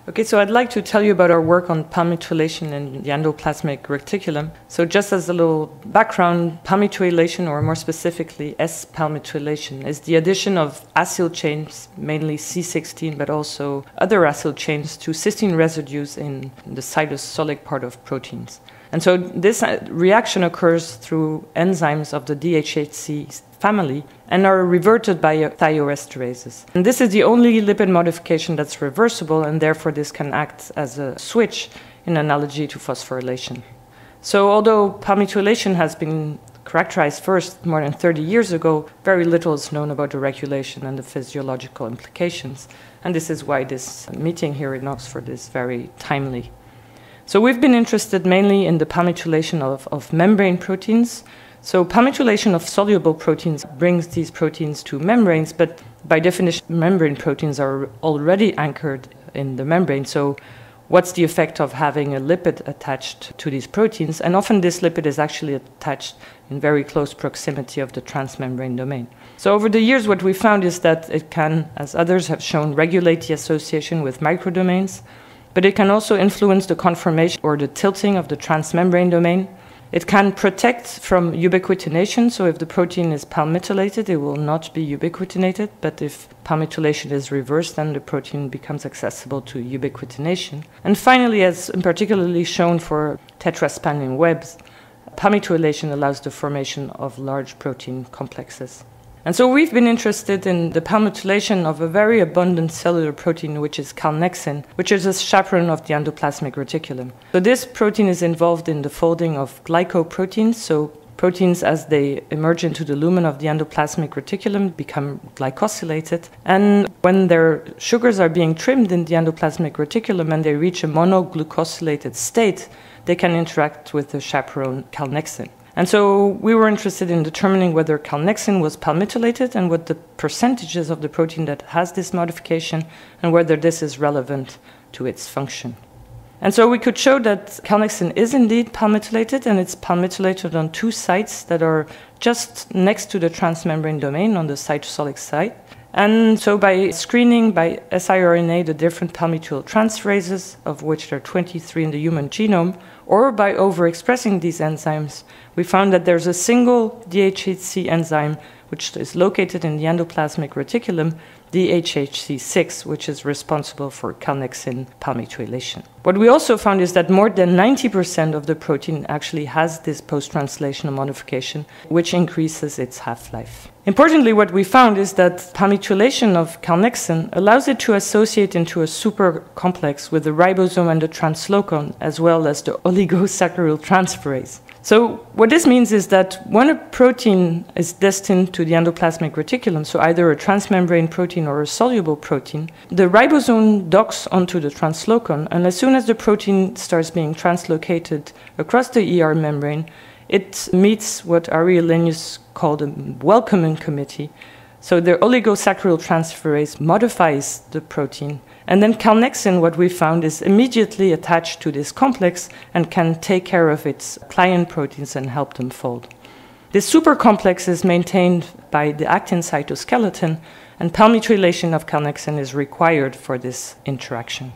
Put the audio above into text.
Okay, so I'd like to tell you about our work on palmitoylation in the endoplasmic reticulum. So just as a little background, palmitoylation, or more specifically S-palmitoylation, is the addition of acyl chains, mainly C16, but also other acyl chains, to cysteine residues in the cytosolic part of proteins. And so this reaction occurs through enzymes of the DHHC family and are reverted by thioesterases. And this is the only lipid modification that's reversible, and therefore this can act as a switch in analogy to phosphorylation. So although palmitoylation has been characterized first more than 30 years ago, very little is known about the regulation and the physiological implications. And this is why this meeting here in Oxford is very timely. So we've been interested mainly in the palmitoylation of membrane proteins. So palmitoylation of soluble proteins brings these proteins to membranes, but by definition, membrane proteins are already anchored in the membrane. So what's the effect of having a lipid attached to these proteins? And often this lipid is actually attached in very close proximity of the transmembrane domain. So over the years, what we found is that it can, as others have shown, regulate the association with microdomains, but it can also influence the conformation or the tilting of the transmembrane domain. It can protect from ubiquitination, so if the protein is palmitoylated, it will not be ubiquitinated, but if palmitoylation is reversed, then the protein becomes accessible to ubiquitination. And finally, as particularly shown for tetraspanning webs, palmitoylation allows the formation of large protein complexes. And so we've been interested in the palmitoylation of a very abundant cellular protein, which is calnexin, which is a chaperone of the endoplasmic reticulum. So this protein is involved in the folding of glycoproteins, so proteins as they emerge into the lumen of the endoplasmic reticulum become glycosylated. And when their sugars are being trimmed in the endoplasmic reticulum and they reach a monoglucosylated state, they can interact with the chaperone calnexin. And so we were interested in determining whether calnexin was palmitoylated and what the percentages of the protein that has this modification and whether this is relevant to its function. And so we could show that calnexin is indeed palmitoylated, and it's palmitoylated on two sites that are just next to the transmembrane domain on the cytosolic site. And so by screening by siRNA the different palmitoyl transferases, of which there are 23 in the human genome, or by overexpressing these enzymes, we found that there's a single DHHC enzyme which is located in the endoplasmic reticulum, DHHC6, which is responsible for calnexin palmitoylation. What we also found is that more than 90% of the protein actually has this post-translational modification, which increases its half-life. Importantly, what we found is that palmitoylation of calnexin allows it to associate into a supercomplex with the ribosome and the translocon, as well as the oligosaccharyl transferase. So what this means is that when a protein is destined to the endoplasmic reticulum, so either a transmembrane protein or a soluble protein, the ribosome docks onto the translocon, and as soon as the protein starts being translocated across the ER membrane, it meets what Ari Elenius called a welcoming committee. So the oligosaccharyl transferase modifies the protein, and then calnexin, what we found, is immediately attached to this complex and can take care of its client proteins and help them fold. This supercomplex is maintained by the actin cytoskeleton, and palmitoylation of calnexin is required for this interaction.